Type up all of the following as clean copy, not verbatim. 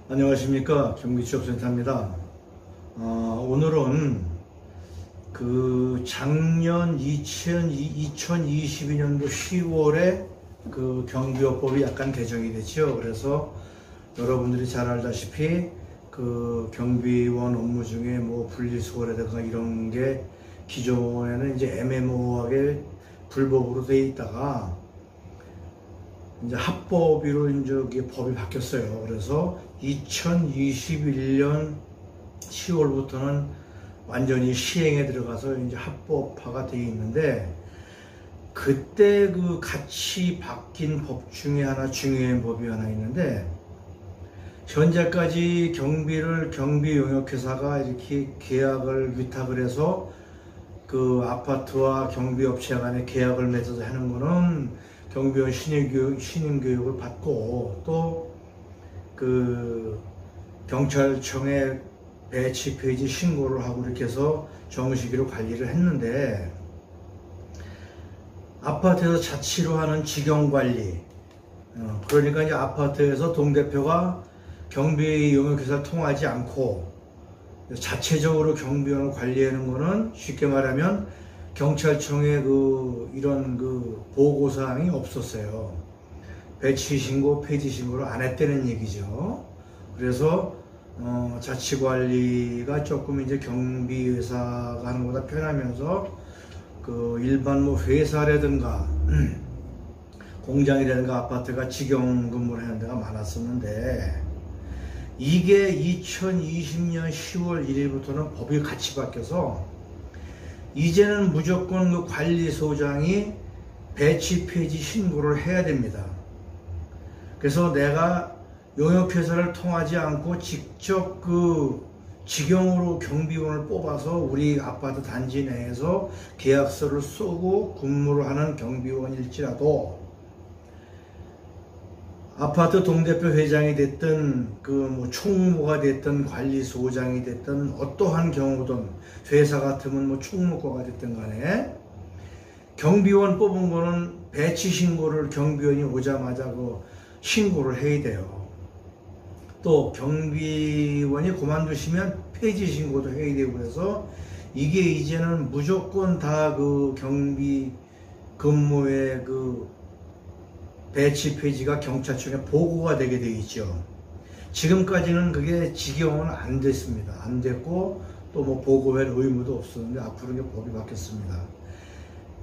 안녕하십니까, 경기지역센터입니다. 오늘은 그 작년 2022년도 10월에 그 경비업법이 약간 개정이 됐죠. 그래서 여러분들이 잘 알다시피 그 경비원 업무 중에 뭐 분리수거라든가 이런 게 기존에는 이제 애매모호하게 불법으로 돼 있다가 이제 합법으로 이제 법이 바뀌었어요. 그래서 2021년 10월부터는 완전히 시행에 들어가서 이제 합법화가 되어 있는데, 그때 그 같이 바뀐 법 중에 하나, 중요한 법이 하나 있는데, 현재까지 경비 용역회사가 이렇게 계약을 위탁을 해서 그 아파트와 경비업체 간에 계약을 맺어서 하는 거는 경비원 신임교육을 받고, 또 그 경찰청에 배치 폐지 신고를 하고 이렇게 해서 정식으로 관리를 했는데, 아파트에서 자치로 하는 직영관리, 그러니까 이제 아파트에서 동대표가 경비 용역회사를 통하지 않고 자체적으로 경비원을 관리하는 거는 쉽게 말하면 경찰청에 이런 보고사항이 없었어요. 배치 신고, 폐지 신고를 안 했다는 얘기죠. 그래서 자치관리가 조금 이제 경비회사가 하는 것보다 편하면서 그 일반 뭐 회사라든가 공장이라든가 아파트가 직영 근무를 하는 데가 많았었는데, 이게 2020년 10월 1일부터는 법이 같이 바뀌어서 이제는 무조건 그 관리소장이 배치 폐지 신고를 해야 됩니다. 그래서 내가 용역회사를 통하지 않고 직접 그 직영으로 경비원을 뽑아서 우리 아파트 단지 내에서 계약서를 쓰고 근무를 하는 경비원일지라도, 아파트 동대표 회장이 됐든 그 뭐 총무가 됐든 관리소장이 됐든 어떠한 경우든, 회사 같으면 뭐 총무과가 됐든 간에 경비원 뽑은 거는 배치 신고를 경비원이 오자마자 신고를 해야 돼요. 또 경비원이 그만두시면 폐지 신고도 해야 되고, 그래서 이게 이제는 무조건 다 그 경비 근무의 그 배치 폐지가 경찰청에 보고가 되게 돼 있죠. 지금까지는 그게 직영은 안 됐습니다. 안 됐고 또 뭐 보고할 의무도 없었는데, 앞으로 이제 법이 바뀌었습니다.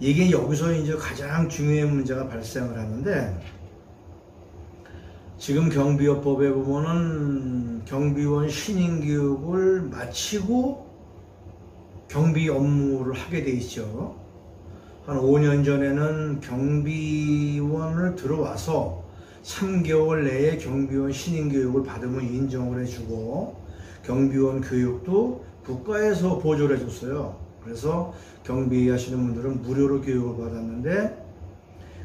이게 여기서 이제 가장 중요한 문제가 발생을 하는데, 지금 경비업법에 보면은 경비원 신임교육을 마치고 경비 업무를 하게 돼 있죠. 한 5년 전에는 경비원을 들어와서 3개월 내에 경비원 신임교육을 받으면 인정을 해주고, 경비원 교육도 국가에서 보조를 해줬어요. 그래서 경비하시는 분들은 무료로 교육을 받았는데,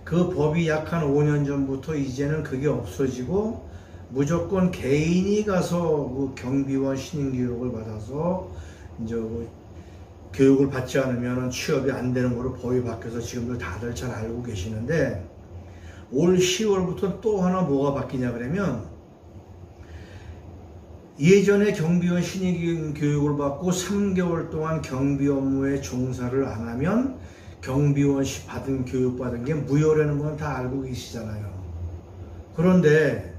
그 법이 약 한 5년 전부터 이제는 그게 없어지고 무조건 개인이 가서 그 경비원 신임교육을 받아서 이제 교육을 받지 않으면 취업이 안 되는 거로 법이 바뀌어서 지금도 다들 잘 알고 계시는데, 올 10월부터 또 하나 뭐가 바뀌냐 그러면, 예전에 경비원 신임 교육을 받고 3개월 동안 경비 업무에 종사를 안 하면 경비원 교육받은 게 무효라는 건 다 알고 계시잖아요. 그런데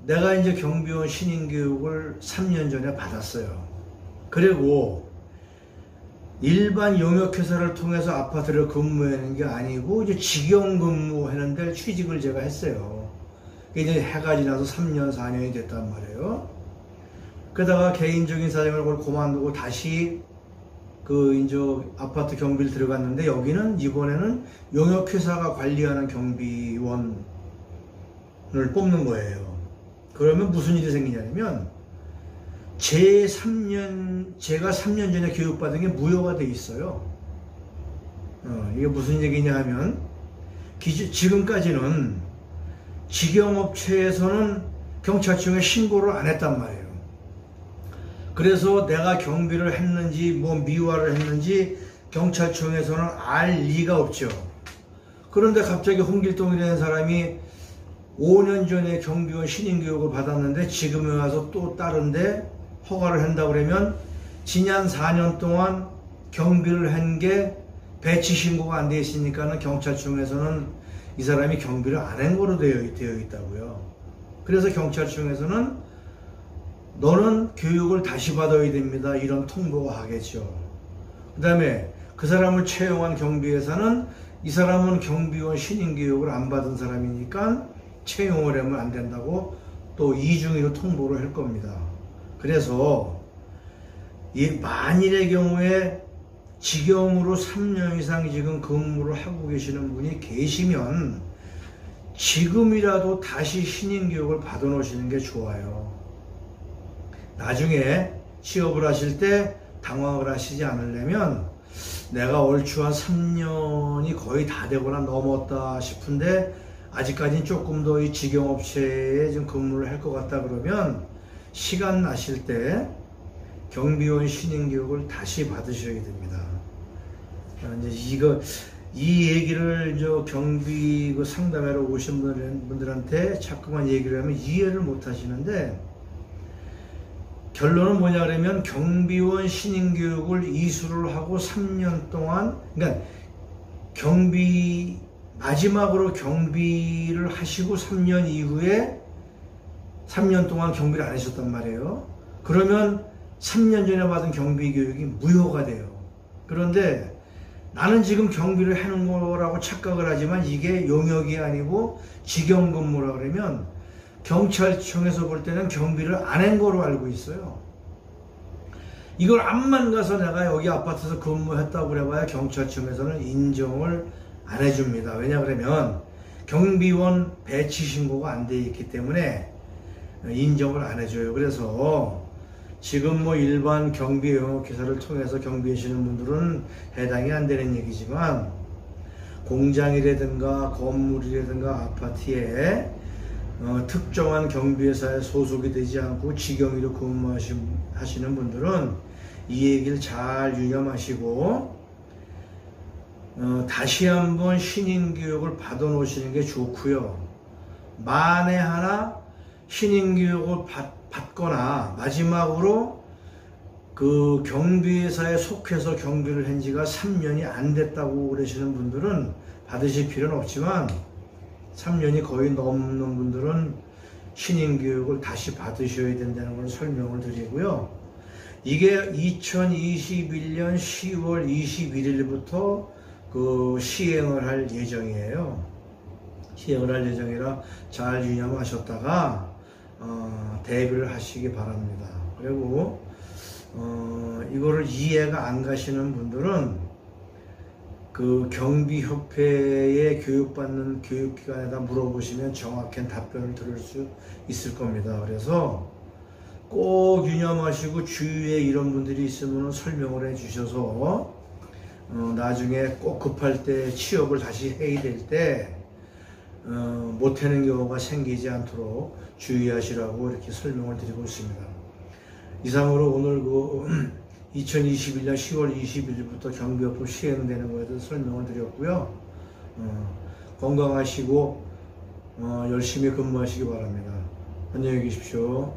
내가 이제 경비원 신임 교육을 3년 전에 받았어요. 그리고 일반 용역회사를 통해서 아파트를 근무하는 게 아니고 이제 직영 근무하는 데 취직을 제가 했어요. 이제 해가 지나서 3년, 4년이 됐단 말이에요. 그러다가 개인적인 사정을 그만두고 다시 이제 아파트 경비를 들어갔는데, 여기는 이번에는 용역회사가 관리하는 경비원을 뽑는 거예요. 그러면 무슨 일이 생기냐면, 제가 3년 전에 교육받은 게 무효가 돼 있어요. 이게 무슨 얘기냐 하면, 지금까지는 직영업체에서는 경찰청에 신고를 안 했단 말이에요. 그래서 내가 경비를 했는지 뭐 미화를 했는지 경찰청에서는 알 리가 없죠. 그런데 갑자기 홍길동이라는 사람이 5년 전에 경비원 신인교육을 받았는데 지금에 와서 또 다른데 허가를 한다고 그러면 지난 4년 동안 경비를 한 게 배치 신고가 안 돼 있으니까는 경찰청에서는 이 사람이 경비를 안 한 거로 되어 있다고요. 그래서 경찰청에서는 너는 교육을 다시 받아야 됩니다. 이런 통보가 하겠죠. 그 다음에 그 사람을 채용한 경비회사는 이 사람은 경비원 신인교육을 안 받은 사람이니까 채용을 하면 안 된다고 또 이중으로 통보를 할 겁니다. 그래서 이 만일의 경우에 직영으로 3년 이상 지금 근무를 하고 계시는 분이 계시면 지금이라도 다시 신인교육을 받아 놓으시는 게 좋아요. 나중에 취업을 하실 때 당황을 하시지 않으려면 내가 얼추 한 3년이 거의 다 되거나 넘었다 싶은데 아직까지는 조금 더 이 직영업체에 좀 근무를 할 것 같다 그러면 시간 나실 때 경비원 신인교육을 다시 받으셔야 됩니다. 이제 이 얘기를 경비 상담하러 오신 분들한테 자꾸만 얘기를 하면 이해를 못 하시는데 결론은 뭐냐 그러면 경비원 신인교육을 이수를 하고 3년 동안 그러니까 마지막으로 경비를 하시고 3년 이후에 3년 동안 경비를 안 하셨단 말이에요. 그러면 3년 전에 받은 경비 교육이 무효가 돼요. 그런데 나는 지금 경비를 하는 거라고 착각을 하지만 이게 용역이 아니고 직영 근무라 그러면 경찰청에서 볼 때는 경비를 안 한 거로 알고 있어요. 이걸 암만 가서 내가 여기 아파트에서 근무했다고 그래봐야 경찰청에서는 인정을 안 해줍니다. 왜냐 그러면 경비원 배치 신고가 안 돼 있기 때문에 인정을 안 해줘요. 그래서 지금 일반 경비 영업 기사를 통해서 경비하시는 분들은 해당이 안 되는 얘기지만 공장이라든가 건물이라든가 아파트에 특정한 경비회사에 소속이 되지 않고 직영으로 근무하시는 분들은 이 얘기를 잘 유념하시고 다시 한번 신인교육을 받아 놓으시는 게 좋고요. 만에 하나 신인교육을 받거나 마지막으로 그 경비회사에 속해서 경비를 한 지가 3년이 안 됐다고 그러시는 분들은 받으실 필요는 없지만 3년이 거의 넘는 분들은 신인교육을 다시 받으셔야 된다는 걸 설명을 드리고요. 이게 2021년 10월 21일부터 그 시행을 할 예정이에요. 시행을 할 예정이라 잘 유념하셨다가 대비를 하시기 바랍니다. 그리고 이거를 이해가 안 가시는 분들은 그 경비협회에 교육받는 교육기관에다 물어보시면 정확한 답변을 들을 수 있을 겁니다. 그래서 꼭 유념하시고 주위에 이런 분들이 있으면 설명을 해 주셔서 나중에 꼭 급할 때 취업을 다시 해야 될 때 못하는 경우가 생기지 않도록 주의하시라고 이렇게 설명을 드리고 있습니다. 이상으로 오늘 2021년 10월 20일부터 경비요법 시행되는 것에 대해서 설명을 드렸고요. 건강하시고 열심히 근무하시기 바랍니다. 안녕히 계십시오.